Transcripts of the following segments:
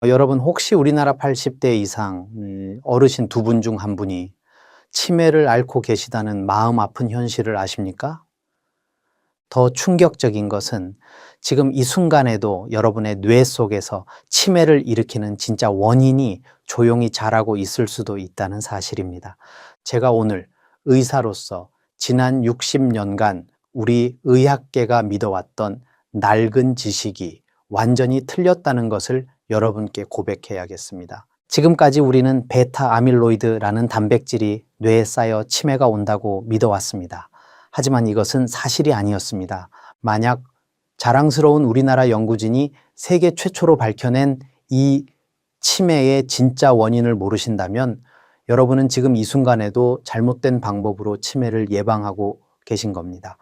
여러분 혹시 우리나라 80대 이상 어르신 두 분 중 한 분이 치매를 앓고 계시다는 마음 아픈 현실을 아십니까? 더 충격적인 것은 지금 이 순간에도 여러분의 뇌 속에서 치매를 일으키는 진짜 원인이 조용히 자라고 있을 수도 있다는 사실입니다. 제가 오늘 의사로서 지난 60년간 우리 의학계가 믿어왔던 낡은 지식이 완전히 틀렸다는 것을 여러분께 고백해야겠습니다. 지금까지 우리는 베타 아밀로이드라는 단백질이 뇌에 쌓여 치매가 온다고 믿어왔습니다. 하지만 이것은 사실이 아니었습니다. 만약 자랑스러운 우리나라 연구진이 세계 최초로 밝혀낸 이 치매의 진짜 원인을 모르신다면 여러분은 지금 이 순간에도 잘못된 방법으로 치매를 예방하고 계신 겁니다.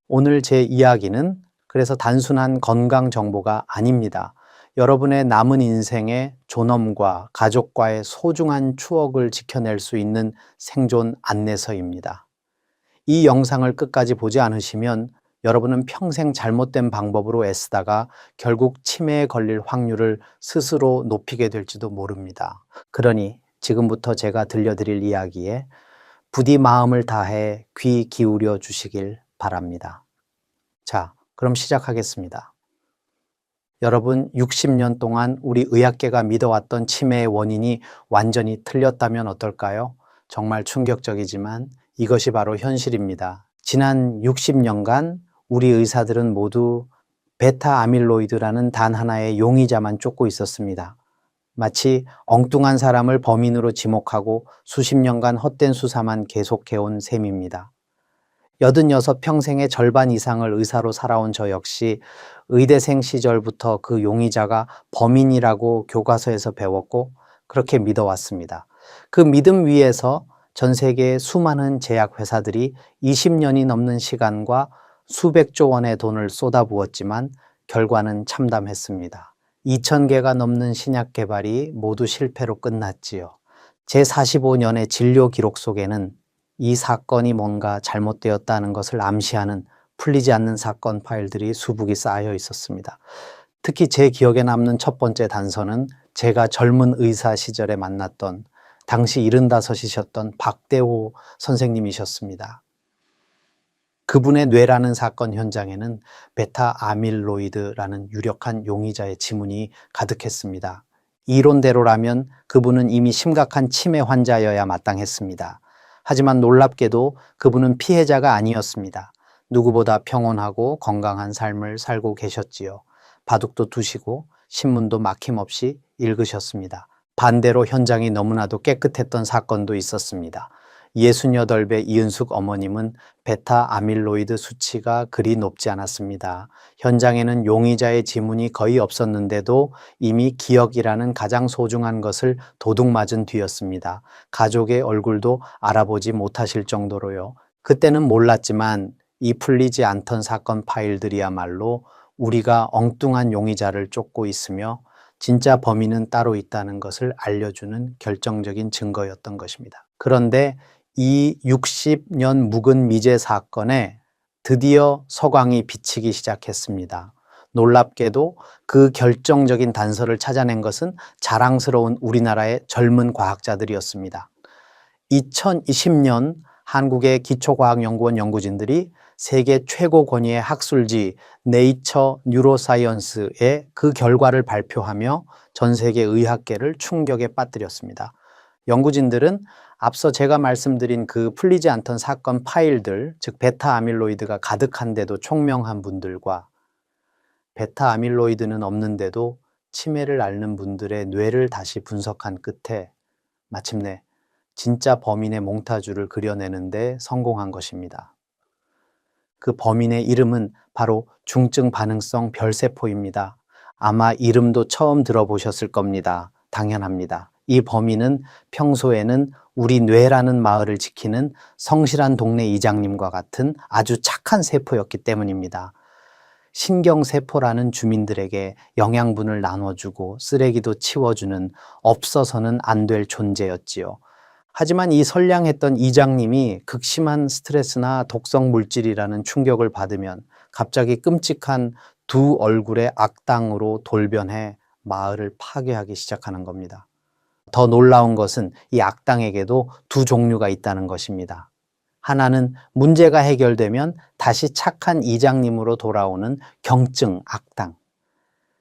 오늘 제 이야기는 그래서 단순한 건강 정보가 아닙니다. 여러분의 남은 인생의 존엄과 가족과의 소중한 추억을 지켜낼 수 있는 생존 안내서입니다. 이 영상을 끝까지 보지 않으시면 여러분은 평생 잘못된 방법으로 애쓰다가 결국 치매에 걸릴 확률을 스스로 높이게 될지도 모릅니다. 그러니 지금부터 제가 들려드릴 이야기에 부디 마음을 다해 귀 기울여 주시길 바랍니다. 자, 그럼 시작하겠습니다. 여러분, 60년 동안 우리 의학계가 믿어왔던 치매의 원인이 완전히 틀렸다면 어떨까요? 정말 충격적이지만 이것이 바로 현실입니다. 지난 60년간 우리 의사들은 모두 베타 아밀로이드라는 단 하나의 용의자만 쫓고 있었습니다. 마치 엉뚱한 사람을 범인으로 지목하고 수십 년간 헛된 수사만 계속해온 셈입니다. 86 평생의 절반 이상을 의사로 살아온 저 역시 의대생 시절부터 그 용의자가 범인이라고 교과서에서 배웠고 그렇게 믿어왔습니다. 그 믿음 위에서 전 세계의 수많은 제약회사들이 20년이 넘는 시간과 수백조 원의 돈을 쏟아부었지만 결과는 참담했습니다. 2000개가 넘는 신약 개발이 모두 실패로 끝났지요. 제45년의 진료 기록 속에는 이 사건이 뭔가 잘못되었다는 것을 암시하는 풀리지 않는 사건 파일들이 수북이 쌓여 있었습니다. 특히 제 기억에 남는 첫 번째 단서는 제가 젊은 의사 시절에 만났던 당시 75이셨던 박대호 선생님이셨습니다. 그분의 뇌라는 사건 현장에는 베타 아밀로이드라는 유력한 용의자의 지문이 가득했습니다. 이론대로라면 그분은 이미 심각한 치매 환자여야 마땅했습니다. 하지만 놀랍게도 그분은 피해자가 아니었습니다. 누구보다 평온하고 건강한 삶을 살고 계셨지요. 바둑도 두시고 신문도 막힘없이 읽으셨습니다. 반대로 현장이 너무나도 깨끗했던 사건도 있었습니다. 68배 이은숙 어머님은 베타 아밀로이드 수치가 그리 높지 않았습니다. 현장에는 용의자의 지문이 거의 없었는데도 이미 기억이라는 가장 소중한 것을 도둑맞은 뒤였습니다. 가족의 얼굴도 알아보지 못하실 정도로요. 그때는 몰랐지만 이 풀리지 않던 사건 파일들이야말로 우리가 엉뚱한 용의자를 쫓고 있으며 진짜 범인은 따로 있다는 것을 알려주는 결정적인 증거였던 것입니다. 그런데 이 60년 묵은 미제 사건에 드디어 서광이 비치기 시작했습니다. 놀랍게도 그 결정적인 단서를 찾아낸 것은 자랑스러운 우리나라의 젊은 과학자들이었습니다. 2020년 한국의 기초과학연구원 연구진들이 세계 최고 권위의 학술지 네이처 뉴로사이언스에 그 결과를 발표하며 전 세계 의학계를 충격에 빠뜨렸습니다. 연구진들은 앞서 제가 말씀드린 그 풀리지 않던 사건 파일들, 즉 베타 아밀로이드가 가득한데도 총명한 분들과 베타 아밀로이드는 없는데도 치매를 앓는 분들의 뇌를 다시 분석한 끝에 마침내 진짜 범인의 몽타주를 그려내는데 성공한 것입니다. 그 범인의 이름은 바로 중증 반응성 별세포입니다. 아마 이름도 처음 들어보셨을 겁니다. 당연합니다. 이 범인은 평소에는 우리 뇌라는 마을을 지키는 성실한 동네 이장님과 같은 아주 착한 세포였기 때문입니다. 신경세포라는 주민들에게 영양분을 나눠주고 쓰레기도 치워주는 없어서는 안 될 존재였지요. 하지만 이 선량했던 이장님이 극심한 스트레스나 독성 물질이라는 충격을 받으면 갑자기 끔찍한 두 얼굴의 악당으로 돌변해 마을을 파괴하기 시작하는 겁니다. 더 놀라운 것은 이 악당에게도 두 종류가 있다는 것입니다. 하나는 문제가 해결되면 다시 착한 이장님으로 돌아오는 경증 악당.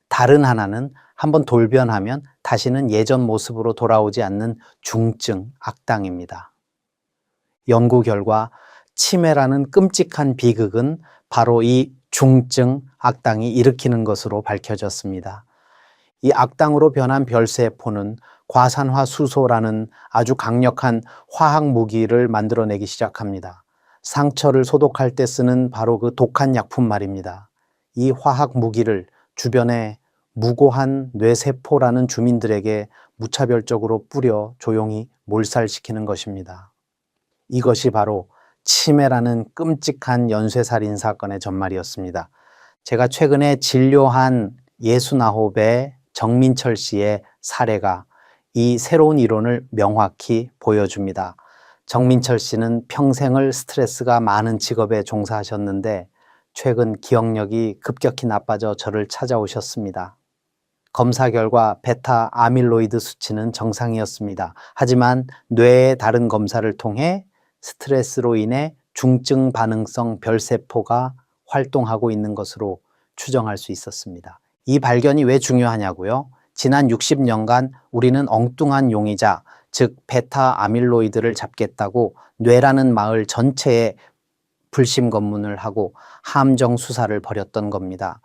다른 하나는 한번 돌변하면 다시는 예전 모습으로 돌아오지 않는 중증 악당입니다. 연구 결과 치매라는 끔찍한 비극은 바로 이 중증 악당이 일으키는 것으로 밝혀졌습니다. 이 악당으로 변한 별세포는 과산화수소라는 아주 강력한 화학 무기를 만들어내기 시작합니다. 상처를 소독할 때 쓰는 바로 그 독한 약품 말입니다. 이 화학 무기를 주변에 무고한 뇌세포라는 주민들에게 무차별적으로 뿌려 조용히 몰살시키는 것입니다. 이것이 바로 치매라는 끔찍한 연쇄살인 사건의 전말이었습니다. 제가 최근에 진료한 예수나홉의 정민철 씨의 사례가 이 새로운 이론을 명확히 보여줍니다. 정민철 씨는 평생을 스트레스가 많은 직업에 종사하셨는데 최근 기억력이 급격히 나빠져 저를 찾아오셨습니다. 검사 결과 베타 아밀로이드 수치는 정상이었습니다. 하지만 뇌의 다른 검사를 통해 스트레스로 인해 중증 반응성 별세포가 활동하고 있는 것으로 추정할 수 있었습니다. 이 발견이 왜 중요하냐고요? 지난 60년간 우리는 엉뚱한 용의자, 즉 베타 아밀로이드를 잡겠다고 뇌라는 마을 전체에 불심 검문을 하고 함정 수사를 벌였던 겁니다.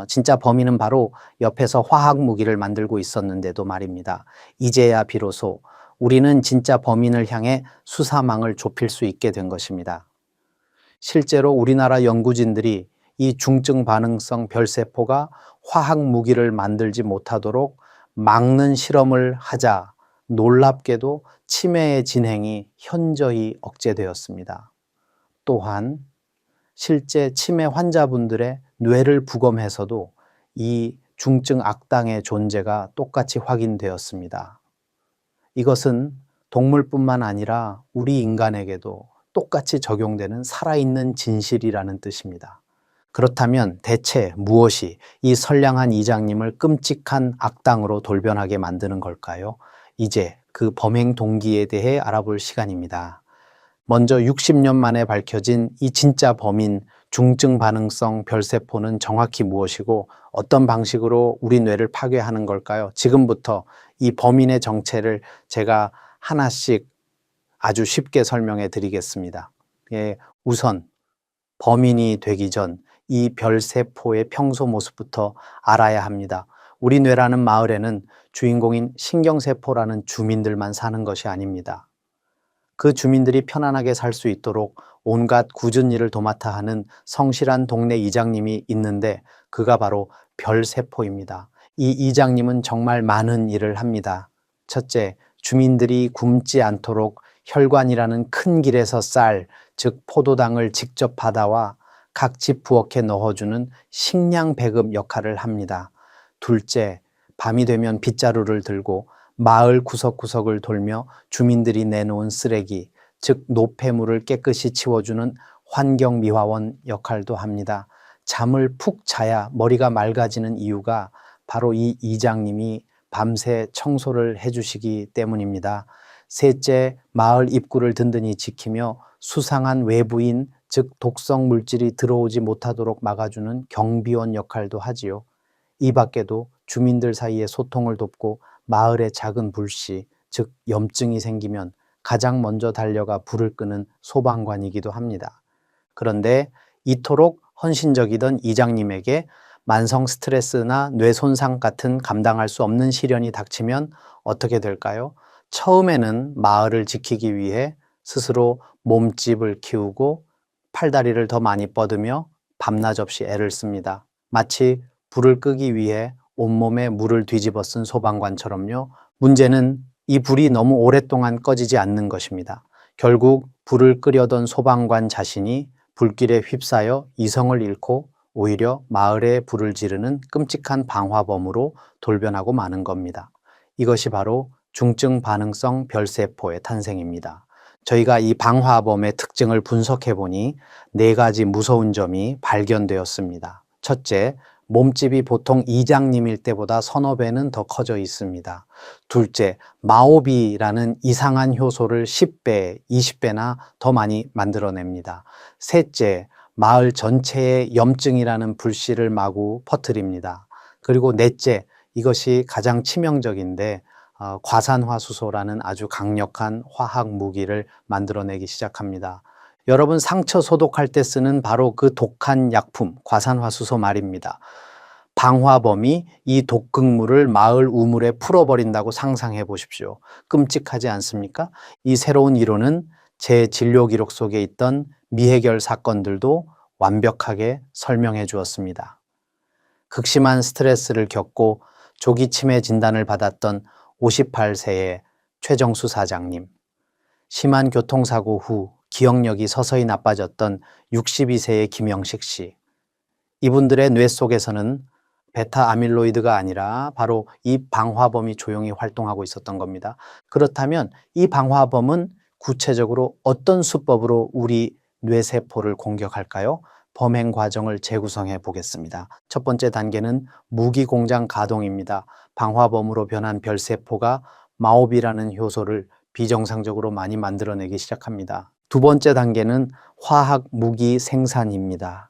진짜 범인은 바로 옆에서 화학 무기를 만들고 있었는데도 말입니다. 이제야 비로소 우리는 진짜 범인을 향해 수사망을 좁힐 수 있게 된 것입니다. 실제로 우리나라 연구진들이 이 중증 반응성 별세포가 화학 무기를 만들지 못하도록 막는 실험을 하자 놀랍게도 치매의 진행이 현저히 억제되었습니다. 또한 실제 치매 환자분들의 뇌를 부검해서도 이 중증 악당의 존재가 똑같이 확인되었습니다. 이것은 동물뿐만 아니라 우리 인간에게도 똑같이 적용되는 살아있는 진실이라는 뜻입니다. 그렇다면 대체 무엇이 이 선량한 이장님을 끔찍한 악당으로 돌변하게 만드는 걸까요? 이제 그 범행 동기에 대해 알아볼 시간입니다. 먼저 60년 만에 밝혀진 이 진짜 범인 중증 반응성 별세포는 정확히 무엇이고 어떤 방식으로 우리 뇌를 파괴하는 걸까요? 지금부터 이 범인의 정체를 제가 하나씩 아주 쉽게 설명해 드리겠습니다. 우선 범인이 되기 전 이 별세포의 평소 모습부터 알아야 합니다. 우리 뇌라는 마을에는 주인공인 신경세포라는 주민들만 사는 것이 아닙니다. 그 주민들이 편안하게 살 수 있도록 온갖 굳은 일을 도맡아 하는 성실한 동네 이장님이 있는데 그가 바로 별세포입니다. 이 이장님은 정말 많은 일을 합니다. 첫째, 주민들이 굶지 않도록 혈관이라는 큰 길에서 쌀, 즉 포도당을 직접 받아와 각 집 부엌에 넣어주는 식량 배급 역할을 합니다. 둘째, 밤이 되면 빗자루를 들고 마을 구석구석을 돌며 주민들이 내놓은 쓰레기, 즉 노폐물을 깨끗이 치워주는 환경미화원 역할도 합니다. 잠을 푹 자야 머리가 맑아지는 이유가 바로 이 이장님이 밤새 청소를 해주시기 때문입니다. 셋째, 마을 입구를 든든히 지키며 수상한 외부인, 즉 독성 물질이 들어오지 못하도록 막아주는 경비원 역할도 하지요. 이 밖에도 주민들 사이의 소통을 돕고 마을의 작은 불씨, 즉 염증이 생기면 가장 먼저 달려가 불을 끄는 소방관이기도 합니다. 그런데 이토록 헌신적이던 이장님에게 만성 스트레스나 뇌 손상 같은 감당할 수 없는 시련이 닥치면 어떻게 될까요? 처음에는 마을을 지키기 위해 스스로 몸집을 키우고 팔다리를 더 많이 뻗으며 밤낮 없이 애를 씁니다. 마치 불을 끄기 위해 온몸에 물을 뒤집어 쓴 소방관처럼요. 문제는 이 불이 너무 오랫동안 꺼지지 않는 것입니다. 결국 불을 끄려던 소방관 자신이 불길에 휩싸여 이성을 잃고 오히려 마을에 불을 지르는 끔찍한 방화범으로 돌변하고 마는 겁니다. 이것이 바로 중증 반응성 별세포의 탄생입니다. 저희가 이 방화범의 특징을 분석해 보니 4가지 무서운 점이 발견되었습니다. 첫째, 몸집이 보통 이장님일 때보다 서너 배는 더 커져 있습니다. 둘째, 마오비라는 이상한 효소를 10배, 20배나 더 많이 만들어냅니다. 셋째, 마을 전체에 염증이라는 불씨를 마구 퍼뜨립니다. 그리고 넷째, 이것이 가장 치명적인데 과산화수소라는 아주 강력한 화학 무기를 만들어내기 시작합니다. 여러분, 상처 소독할 때 쓰는 바로 그 독한 약품, 과산화수소 말입니다. 방화범이 이 독극물을 마을 우물에 풀어버린다고 상상해 보십시오. 끔찍하지 않습니까? 이 새로운 이론은 제 진료 기록 속에 있던 미해결 사건들도 완벽하게 설명해 주었습니다. 극심한 스트레스를 겪고 조기 치매 진단을 받았던 58세의 최정수 사장님, 심한 교통사고 후 기억력이 서서히 나빠졌던 62세의 김영식 씨, 이분들의 뇌 속에서는 베타 아밀로이드가 아니라 바로 이 방화범이 조용히 활동하고 있었던 겁니다. 그렇다면 이 방화범은 구체적으로 어떤 수법으로 우리 뇌세포를 공격할까요? 범행 과정을 재구성해 보겠습니다. 첫 번째 단계는 무기공장 가동입니다. 방화범으로 변한 별세포가 마오비라는 효소를 비정상적으로 많이 만들어내기 시작합니다. 두 번째 단계는 화학 무기 생산입니다.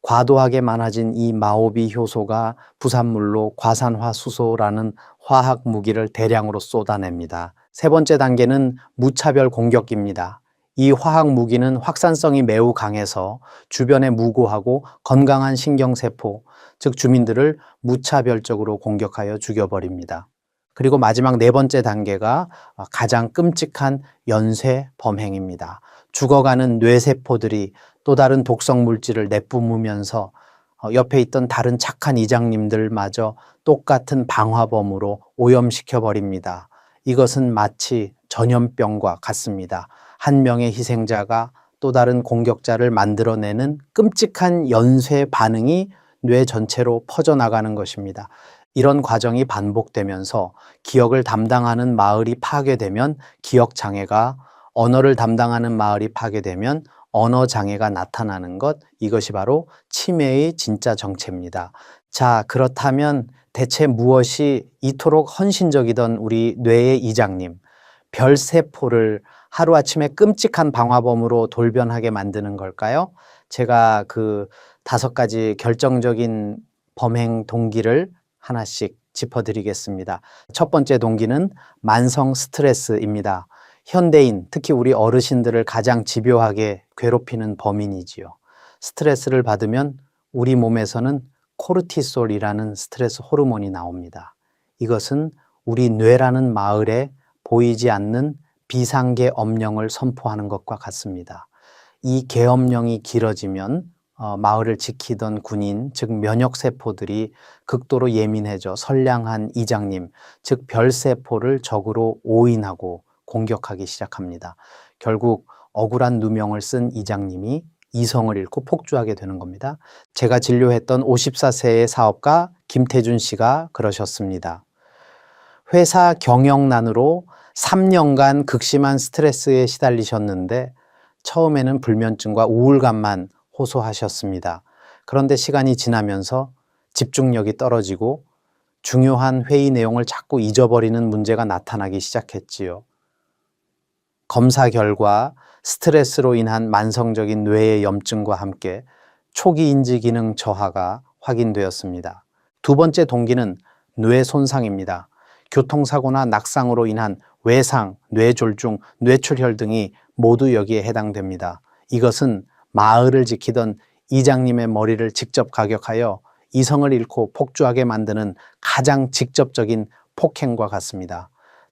과도하게 많아진 이 마오비 효소가 부산물로 과산화수소라는 화학 무기를 대량으로 쏟아냅니다. 세 번째 단계는 무차별 공격입니다. 이 화학 무기는 확산성이 매우 강해서 주변에 무고하고 건강한 신경세포, 즉 주민들을 무차별적으로 공격하여 죽여버립니다. 그리고 마지막 네 번째 단계가 가장 끔찍한 연쇄 범행입니다. 죽어가는 뇌세포들이 또 다른 독성 물질을 내뿜으면서 옆에 있던 다른 착한 이장님들마저 똑같은 방화범으로 오염시켜 버립니다. 이것은 마치 전염병과 같습니다. 한 명의 희생자가 또 다른 공격자를 만들어내는 끔찍한 연쇄 반응이 뇌 전체로 퍼져나가는 것입니다. 이런 과정이 반복되면서 기억을 담당하는 마을이 파괴되면 기억장애가, 언어를 담당하는 마을이 파괴되면 언어장애가 나타나는 것, 이것이 바로 치매의 진짜 정체입니다. 자, 그렇다면 대체 무엇이 이토록 헌신적이던 우리 뇌의 이장님, 별세포를 하루아침에 끔찍한 방화범으로 돌변하게 만드는 걸까요? 제가 그 5가지 결정적인 범행 동기를 하나씩 짚어드리겠습니다. 첫 번째 동기는 만성 스트레스입니다. 현대인, 특히 우리 어르신들을 가장 집요하게 괴롭히는 범인이지요. 스트레스를 받으면 우리 몸에서는 코르티솔이라는 스트레스 호르몬이 나옵니다. 이것은 우리 뇌라는 마을에 보이지 않는 비상계 엄령을 선포하는 것과 같습니다. 이 계엄령이 길어지면 마을을 지키던 군인, 즉 면역세포들이 극도로 예민해져 선량한 이장님, 즉 별세포를 적으로 오인하고 공격하기 시작합니다. 결국 억울한 누명을 쓴 이장님이 이성을 잃고 폭주하게 되는 겁니다. 제가 진료했던 54세의 사업가 김태준 씨가 그러셨습니다. 회사 경영난으로 3년간 극심한 스트레스에 시달리셨는데 처음에는 불면증과 우울감만 호소하셨습니다. 그런데 시간이 지나면서 집중력이 떨어지고 중요한 회의 내용을 자꾸 잊어버리는 문제가 나타나기 시작했지요. 검사 결과 스트레스로 인한 만성적인 뇌의 염증과 함께 초기 인지 기능 저하가 확인되었습니다. 두 번째 동기는 뇌 손상입니다. 교통사고나 낙상으로 인한 외상, 뇌졸중, 뇌출혈 등이 모두 여기에 해당됩니다. 이것은 마을을 지키던 이장님의 머리를 직접 가격하여 이성을 잃고 폭주하게 만드는 가장 직접적인 폭행과 같습니다.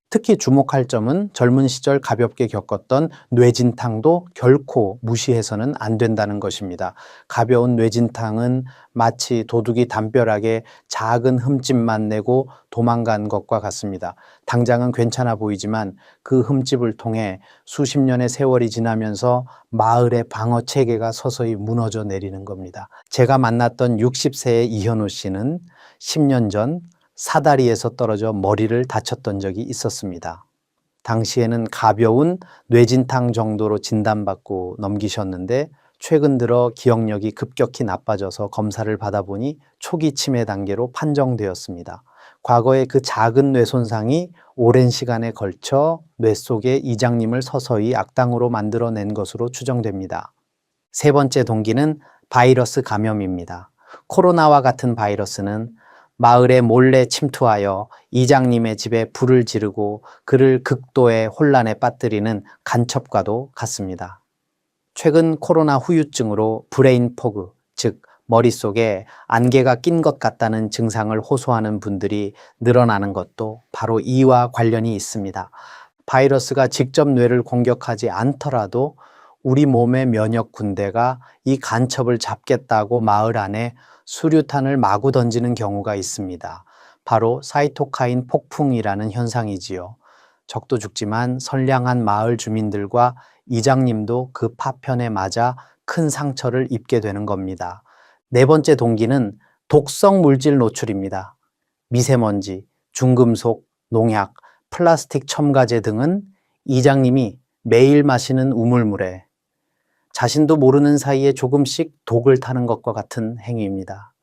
특히 주목할 점은 젊은 시절 가볍게 겪었던 뇌진탕도 결코 무시해서는 안 된다는 것입니다. 가벼운 뇌진탕은 마치 도둑이 담벼락에 작은 흠집만 내고 도망간 것과 같습니다. 당장은 괜찮아 보이지만 그 흠집을 통해 수십 년의 세월이 지나면서 마을의 방어 체계가 서서히 무너져 내리는 겁니다. 제가 만났던 60세의 이현우 씨는 10년 전 사다리에서 떨어져 머리를 다쳤던 적이 있었습니다. 당시에는 가벼운 뇌진탕 정도로 진단받고 넘기셨는데 최근 들어 기억력이 급격히 나빠져서 검사를 받아보니 초기 치매 단계로 판정되었습니다. 과거의 그 작은 뇌 손상이 오랜 시간에 걸쳐 뇌 속에 이장님을 서서히 악당으로 만들어낸 것으로 추정됩니다. 세 번째 동기는 바이러스 감염입니다. 코로나와 같은 바이러스는 마을에 몰래 침투하여 이장님의 집에 불을 지르고 그를 극도의 혼란에 빠뜨리는 간첩과도 같습니다. 최근 코로나 후유증으로 브레인 포그, 즉 머릿속에 안개가 낀 것 같다는 증상을 호소하는 분들이 늘어나는 것도 바로 이와 관련이 있습니다. 바이러스가 직접 뇌를 공격하지 않더라도 우리 몸의 면역 군대가 이 간첩을 잡겠다고 마을 안에 수류탄을 마구 던지는 경우가 있습니다. 바로 사이토카인 폭풍이라는 현상이지요. 적도 죽지만 선량한 마을 주민들과 이장님도 그 파편에 맞아 큰 상처를 입게 되는 겁니다. 네 번째 동기는 독성 물질 노출입니다. 미세먼지, 중금속, 농약, 플라스틱 첨가제 등은 이장님이 매일 마시는 우물물에 자신도 모르는 사이에 조금씩 독을 타는 것과 같은 행위입니다.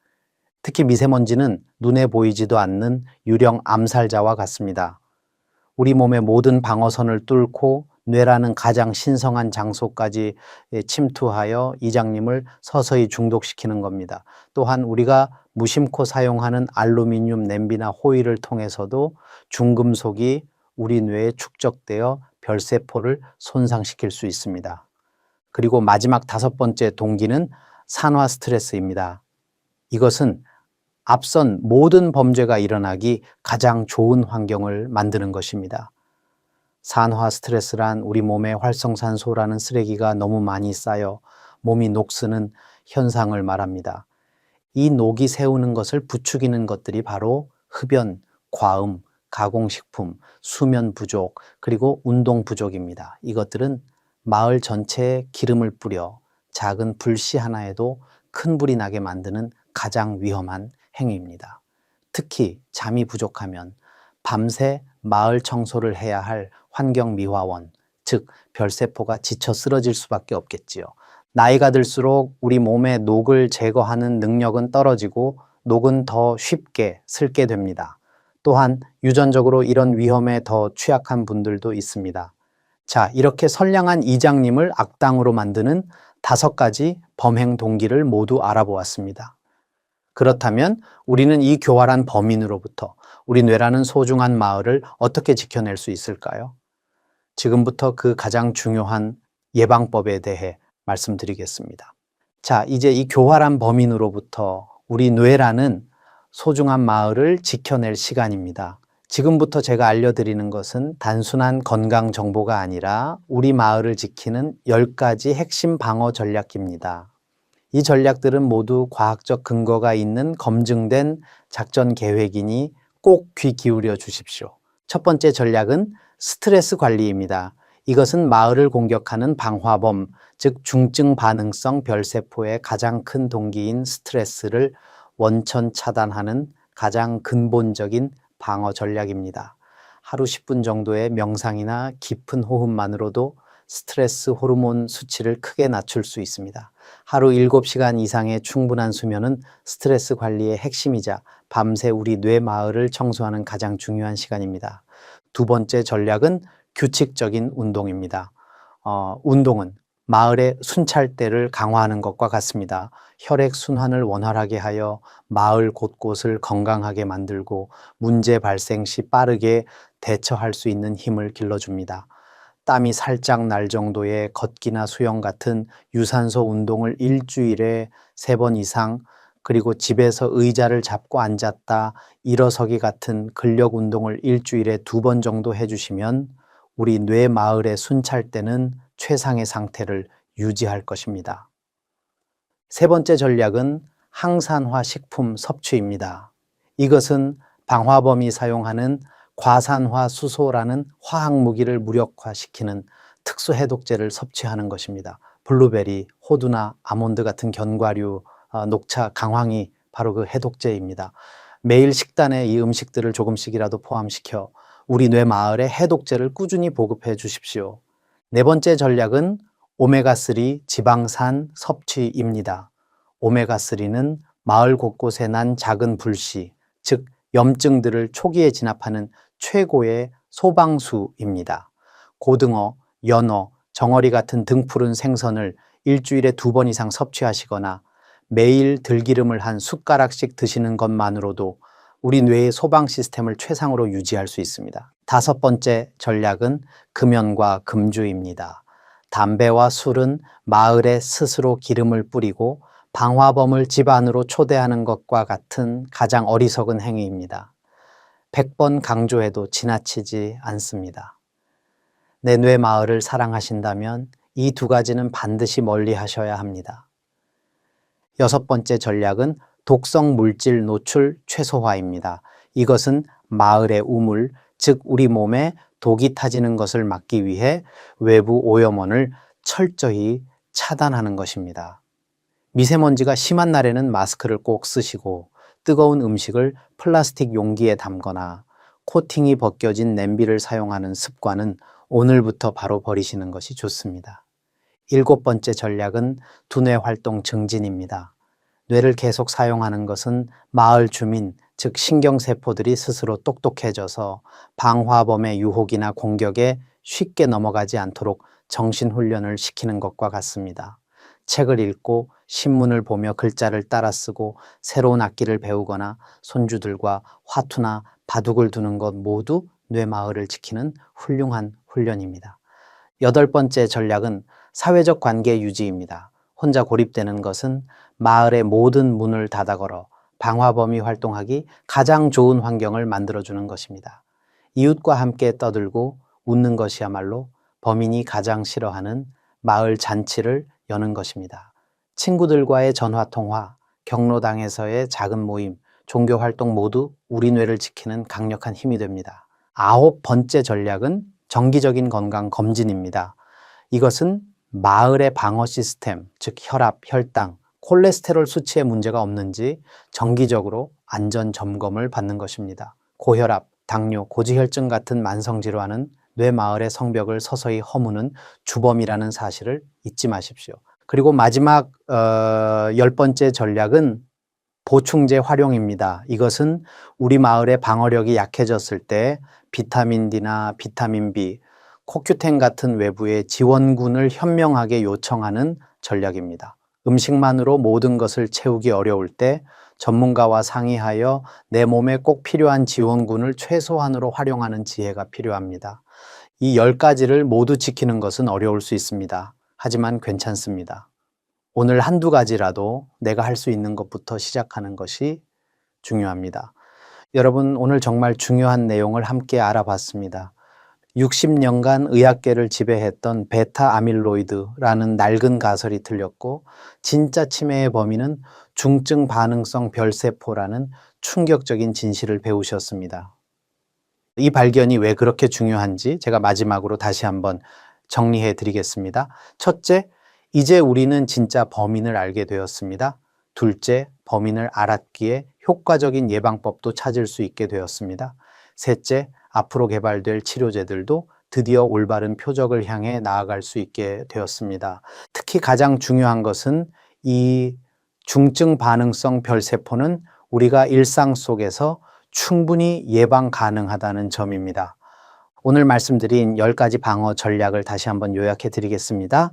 특히 미세먼지는 눈에 보이지도 않는 유령 암살자와 같습니다. 우리 몸의 모든 방어선을 뚫고 뇌라는 가장 신성한 장소까지 침투하여 이장님을 서서히 중독시키는 겁니다. 또한 우리가 무심코 사용하는 알루미늄 냄비나 호일을 통해서도 중금속이 우리 뇌에 축적되어 별세포를 손상시킬 수 있습니다. 그리고 마지막 다섯 번째 동기는 산화 스트레스입니다. 이것은 앞선 모든 범죄가 일어나기 가장 좋은 환경을 만드는 것입니다. 산화 스트레스란 우리 몸에 활성산소라는 쓰레기가 너무 많이 쌓여 몸이 녹쓰는 현상을 말합니다. 이 녹이 세우는 것을 부추기는 것들이 바로 흡연, 과음, 가공식품, 수면 부족, 그리고 운동 부족입니다. 이것들은 마을 전체에 기름을 뿌려 작은 불씨 하나에도 큰 불이 나게 만드는 가장 위험한 행위입니다. 특히 잠이 부족하면 밤새 마을 청소를 해야 할 환경미화원, 즉 별세포가 지쳐 쓰러질 수밖에 없겠지요. 나이가 들수록 우리 몸의 녹을 제거하는 능력은 떨어지고 녹은 더 쉽게 슬게 됩니다. 또한 유전적으로 이런 위험에 더 취약한 분들도 있습니다. 자, 이렇게 선량한 이장님을 악당으로 만드는 5가지 범행 동기를 모두 알아보았습니다. 그렇다면 우리는 이 교활한 범인으로부터 우리 뇌라는 소중한 마을을 어떻게 지켜낼 수 있을까요? 지금부터 그 가장 중요한 예방법에 대해 말씀드리겠습니다. 자, 이제 이 교활한 범인으로부터 우리 뇌라는 소중한 마을을 지켜낼 시간입니다. 지금부터 제가 알려드리는 것은 단순한 건강 정보가 아니라 우리 마을을 지키는 10가지 핵심 방어 전략입니다. 이 전략들은 모두 과학적 근거가 있는 검증된 작전 계획이니 꼭 귀 기울여 주십시오. 첫 번째 전략은 스트레스 관리입니다. 이것은 마을을 공격하는 방화범, 즉 중증 반응성 별세포의 가장 큰 동기인 스트레스를 원천 차단하는 가장 근본적인 방어 전략입니다. 하루 10분 정도의 명상이나 깊은 호흡만으로도 스트레스 호르몬 수치를 크게 낮출 수 있습니다. 하루 7시간 이상의 충분한 수면은 스트레스 관리의 핵심이자 밤새 우리 뇌 마을을 청소하는 가장 중요한 시간입니다. 두 번째 전략은 규칙적인 운동입니다. 운동은 마을의 순찰대를 강화하는 것과 같습니다. 혈액 순환을 원활하게 하여 마을 곳곳을 건강하게 만들고 문제 발생 시 빠르게 대처할 수 있는 힘을 길러줍니다. 땀이 살짝 날 정도의 걷기나 수영 같은 유산소 운동을 일주일에 3번 이상, 그리고 집에서 의자를 잡고 앉았다 일어서기 같은 근력 운동을 일주일에 2번 정도 해주시면 우리 뇌 마을의 순찰대는 최상의 상태를 유지할 것입니다. 세 번째 전략은 항산화 식품 섭취입니다. 이것은 방화범이 사용하는 과산화 수소라는 화학 무기를 무력화시키는 특수 해독제를 섭취하는 것입니다. 블루베리, 호두나 아몬드 같은 견과류, 녹차, 강황이 바로 그 해독제입니다. 매일 식단에 이 음식들을 조금씩이라도 포함시켜 우리 뇌 마을에 해독제를 꾸준히 보급해 주십시오. 네 번째 전략은 오메가3 지방산 섭취입니다. 오메가3는 마을 곳곳에 난 작은 불씨, 즉 염증들을 초기에 진압하는 최고의 소방수입니다. 고등어, 연어, 정어리 같은 등푸른 생선을 일주일에 2번 이상 섭취하시거나 매일 들기름을 한 숟가락씩 드시는 것만으로도 우리 뇌의 소방 시스템을 최상으로 유지할 수 있습니다. 5번째 전략은 금연과 금주입니다. 담배와 술은 마을에 스스로 기름을 뿌리고 방화범을 집 안으로 초대하는 것과 같은 가장 어리석은 행위입니다. 100번 강조해도 지나치지 않습니다. 내 뇌 마을을 사랑하신다면 이 2가지는 반드시 멀리 하셔야 합니다. 6번째 전략은 독성 물질 노출 최소화입니다. 이것은 마을의 우물, 즉 우리 몸에 독이 타지는 것을 막기 위해 외부 오염원을 철저히 차단하는 것입니다. 미세먼지가 심한 날에는 마스크를 꼭 쓰시고 뜨거운 음식을 플라스틱 용기에 담거나 코팅이 벗겨진 냄비를 사용하는 습관은 오늘부터 바로 버리시는 것이 좋습니다. 7번째 전략은 두뇌 활동 증진입니다. 뇌를 계속 사용하는 것은 마을 주민, 즉 신경세포들이 스스로 똑똑해져서 방화범의 유혹이나 공격에 쉽게 넘어가지 않도록 정신훈련을 시키는 것과 같습니다. 책을 읽고 신문을 보며 글자를 따라 쓰고 새로운 악기를 배우거나 손주들과 화투나 바둑을 두는 것 모두 뇌마을을 지키는 훌륭한 훈련입니다. 8번째 전략은 사회적 관계 유지입니다. 혼자 고립되는 것은 마을의 모든 문을 닫아 걸어 방화범이 활동하기 가장 좋은 환경을 만들어주는 것입니다. 이웃과 함께 떠들고 웃는 것이야말로 범인이 가장 싫어하는 마을 잔치를 여는 것입니다. 친구들과의 전화통화, 경로당에서의 작은 모임, 종교활동 모두 우리 뇌를 지키는 강력한 힘이 됩니다. 9번째 전략은 정기적인 건강 검진입니다. 이것은 마을의 방어 시스템, 즉 혈압, 혈당, 콜레스테롤 수치에 문제가 없는지 정기적으로 안전 점검을 받는 것입니다. 고혈압, 당뇨, 고지혈증 같은 만성질환은 뇌마을의 성벽을 서서히 허무는 주범이라는 사실을 잊지 마십시오. 그리고 마지막 10번째 전략은 보충제 활용입니다. 이것은 우리 마을의 방어력이 약해졌을 때 비타민 D나 비타민 B, 코큐텐 같은 외부의 지원군을 현명하게 요청하는 전략입니다. 음식만으로 모든 것을 채우기 어려울 때 전문가와 상의하여 내 몸에 꼭 필요한 지원군을 최소한으로 활용하는 지혜가 필요합니다. 이 10가지를 모두 지키는 것은 어려울 수 있습니다. 하지만 괜찮습니다. 오늘 한두 가지라도 내가 할 수 있는 것부터 시작하는 것이 중요합니다. 여러분, 오늘 정말 중요한 내용을 함께 알아봤습니다. 60년간 의학계를 지배했던 베타 아밀로이드라는 낡은 가설이 틀렸고 진짜 치매의 범인은 중증 반응성 별세포라는 충격적인 진실을 배우셨습니다. 이 발견이 왜 그렇게 중요한지 제가 마지막으로 다시 한번 정리해 드리겠습니다. 첫째, 이제 우리는 진짜 범인을 알게 되었습니다. 둘째, 범인을 알았기에 효과적인 예방법도 찾을 수 있게 되었습니다. 셋째, 앞으로 개발될 치료제들도 드디어 올바른 표적을 향해 나아갈 수 있게 되었습니다. 특히 가장 중요한 것은 이 중증 반응성 별세포는 우리가 일상 속에서 충분히 예방 가능하다는 점입니다. 오늘 말씀드린 10가지 방어 전략을 다시 한번 요약해 드리겠습니다.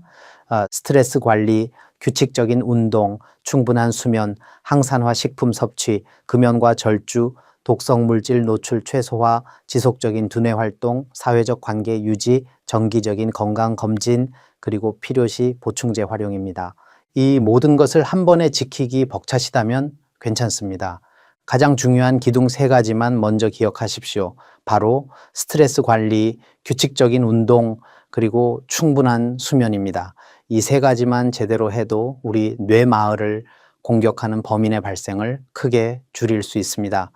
스트레스 관리, 규칙적인 운동, 충분한 수면, 항산화 식품 섭취, 금연과 절주, 독성 물질 노출 최소화, 지속적인 두뇌 활동, 사회적 관계 유지, 정기적인 건강 검진, 그리고 필요시 보충제 활용입니다. 이 모든 것을 한 번에 지키기 벅차시다면 괜찮습니다. 가장 중요한 기둥 3가지만 먼저 기억하십시오. 바로 스트레스 관리, 규칙적인 운동, 그리고 충분한 수면입니다. 이 3가지만 제대로 해도 우리 뇌마을을 공격하는 범인의 발생을 크게 줄일 수 있습니다.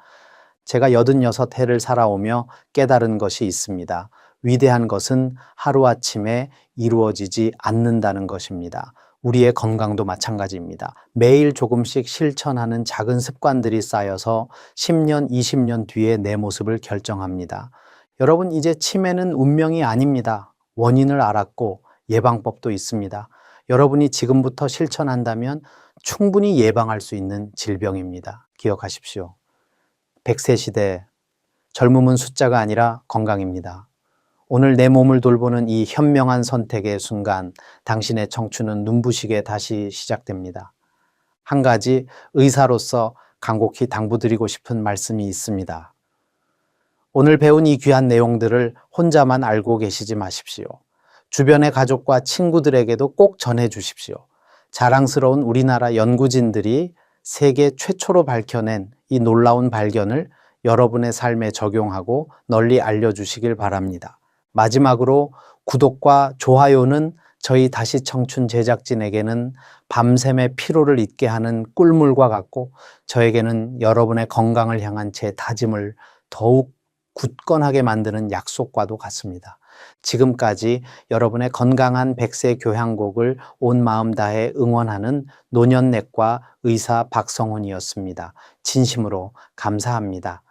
제가 86해를 살아오며 깨달은 것이 있습니다. 위대한 것은 하루아침에 이루어지지 않는다는 것입니다. 우리의 건강도 마찬가지입니다. 매일 조금씩 실천하는 작은 습관들이 쌓여서 10년, 20년 뒤에 내 모습을 결정합니다. 여러분, 이제 치매는 운명이 아닙니다. 원인을 알았고 예방법도 있습니다. 여러분이 지금부터 실천한다면 충분히 예방할 수 있는 질병입니다. 기억하십시오. 100세 시대, 젊음은 숫자가 아니라 건강입니다. 오늘 내 몸을 돌보는 이 현명한 선택의 순간 당신의 청춘은 눈부시게 다시 시작됩니다. 한 가지 의사로서 간곡히 당부드리고 싶은 말씀이 있습니다. 오늘 배운 이 귀한 내용들을 혼자만 알고 계시지 마십시오. 주변의 가족과 친구들에게도 꼭 전해 주십시오. 자랑스러운 우리나라 연구진들이 세계 최초로 밝혀낸 이 놀라운 발견을 여러분의 삶에 적용하고 널리 알려주시길 바랍니다. 마지막으로 구독과 좋아요는 저희 다시 청춘 제작진에게는 밤샘의 피로를 잊게 하는 꿀물과 같고 저에게는 여러분의 건강을 향한 제 다짐을 더욱 굳건하게 만드는 약속과도 같습니다. 지금까지 여러분의 건강한 100세 교향곡을 온 마음 다해 응원하는 노년내과 의사 박성훈이었습니다. 진심으로 감사합니다.